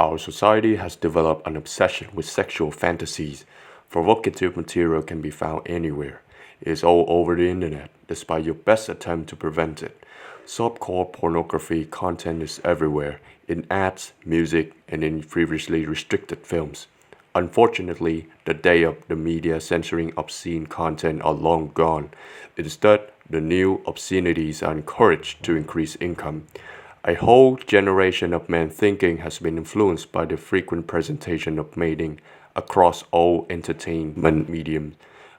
Our society has developed an obsession with sexual fantasies. Provocative material can be found anywhere. It is all over the internet, despite your best attempt to prevent it. Softcore pornography content is everywhere, in ads, music, and in previously restricted films. Unfortunately, the day of the media censoring obscene content are long gone. Instead, the new obscenities are encouraged to increase income. A whole generation of men thinking has been influenced by the frequent presentation of mating across all entertainment mediums.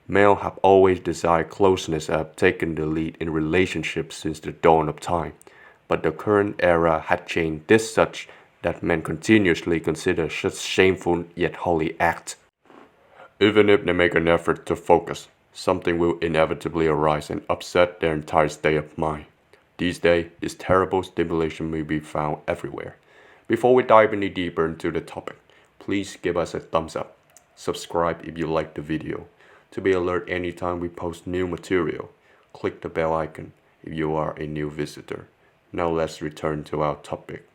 Males have always desired closeness and have taken the lead in relationships since the dawn of time. But the current era had changed this such that men continuously consider such shameful yet holy acts. Even if they make an effort to focus, something will inevitably arise and upset their entire state of mind. These days, this terrible stimulation may be found everywhere. Before we dive any deeper into the topic, please give us a thumbs up. Subscribe if you like the video. To be alert anytime we post new material, click the bell icon if you are a new visitor. Now let's return to our topic.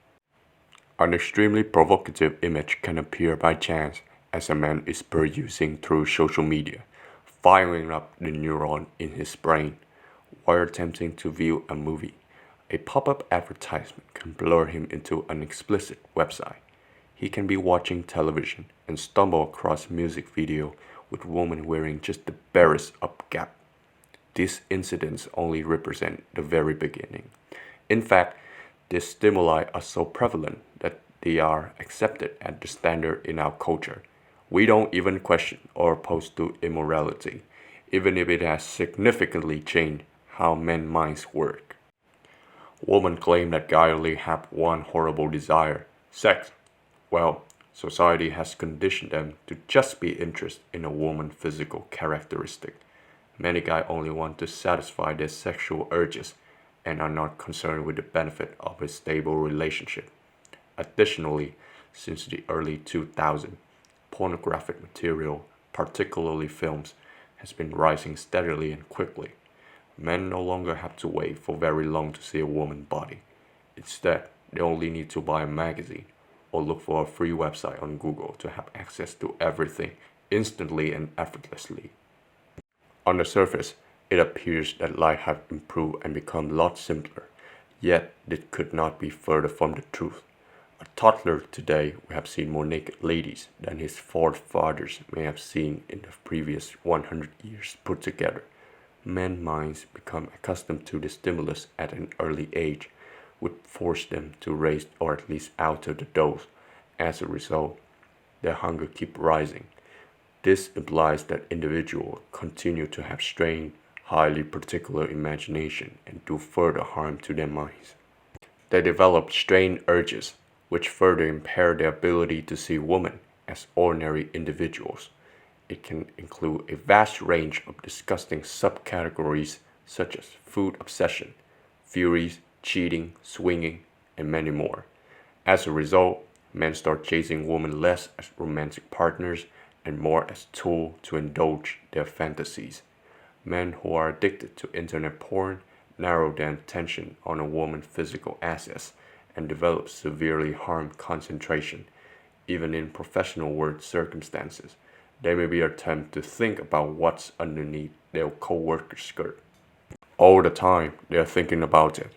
An extremely provocative image can appear by chance as a man is perusing through social media, firing up the neuron in his brain while attempting to view a movie. A pop-up advertisement can blur him into an explicit website. He can be watching television and stumble across music video with women wearing just the barest up gap. These incidents only represent the very beginning. In fact, these stimuli are so prevalent that they are accepted as the standard in our culture. We don't even question or oppose to immorality, even if it has significantly changed how men's minds work. Women claim that guys only have one horrible desire, sex. Well, society has conditioned them to just be interested in a woman's physical characteristic. Many guys only want to satisfy their sexual urges and are not concerned with the benefit of a stable relationship. Additionally, since the early 2000s, pornographic material, particularly films, has been rising steadily and quickly. Men no longer have to wait for very long to see a woman's body. Instead, they only need to buy a magazine or look for a free website on Google to have access to everything instantly and effortlessly. On the surface, it appears that life has improved and become a lot simpler, yet it could not be further from the truth. A toddler today will have seen more naked ladies than his forefathers may have seen in the previous 100 years put together. Men's minds become accustomed to the stimulus at an early age, would force them to raise or at least alter the dose. As a result, their hunger keeps rising. This implies that individuals continue to have strained, highly particular imagination and do further harm to their minds. They develop strained urges, which further impair their ability to see women as ordinary individuals. It can include a vast range of disgusting subcategories such as food obsession, furies, cheating, swinging, and many more. As a result, men start chasing women less as romantic partners and more as tools to indulge their fantasies. Men who are addicted to internet porn narrow their attention on a woman's physical assets and develop severely harmed concentration. Even in professional work circumstances, they may be attempt to think about what's underneath their co-worker's skirt. All the time, they are thinking about it.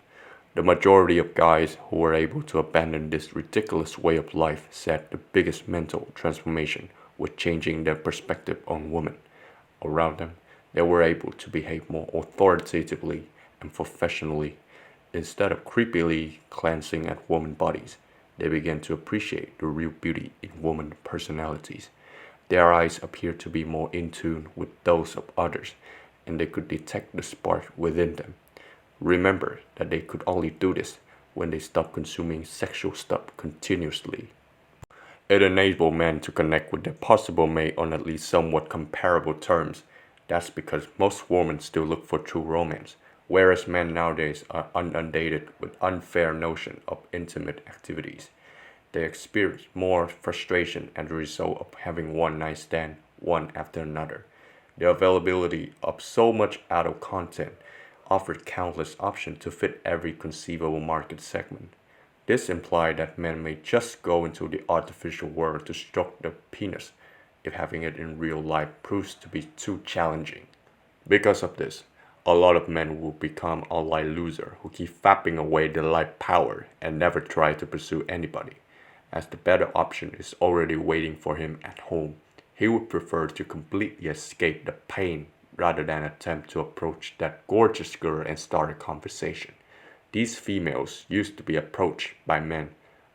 The majority of guys who were able to abandon this ridiculous way of life said the biggest mental transformation was changing their perspective on women. Around them, they were able to behave more authoritatively and professionally. Instead of creepily glancing at women's bodies, they began to appreciate the real beauty in women's personalities. Their eyes appeared to be more in tune with those of others, and they could detect the spark within them. Remember that they could only do this when they stopped consuming sexual stuff continuously. It enabled men to connect with their possible mate on at least somewhat comparable terms. That's because most women still look for true romance, whereas men nowadays are inundated with unfair notion of intimate activities. They experience more frustration as a result of having one-night stand one after another. The availability of so much adult content offered countless options to fit every conceivable market segment. This implies that men may just go into the artificial world to stroke the penis if having it in real life proves to be too challenging. Because of this, a lot of men will become online losers who keep fapping away their life power and never try to pursue anybody, as the better option is already waiting for him at home. He would prefer to completely escape the pain rather than attempt to approach that gorgeous girl and start a conversation. These females used to be approached by men,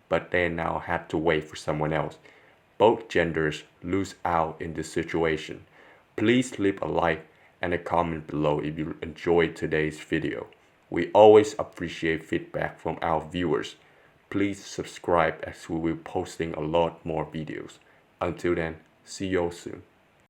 but they now have to wait for someone else. Both genders lose out in this situation. Please leave a like and a comment below if you enjoyed today's video. We always appreciate feedback from our viewers. Please subscribe as we will be posting a lot more videos. Until then, see you all soon.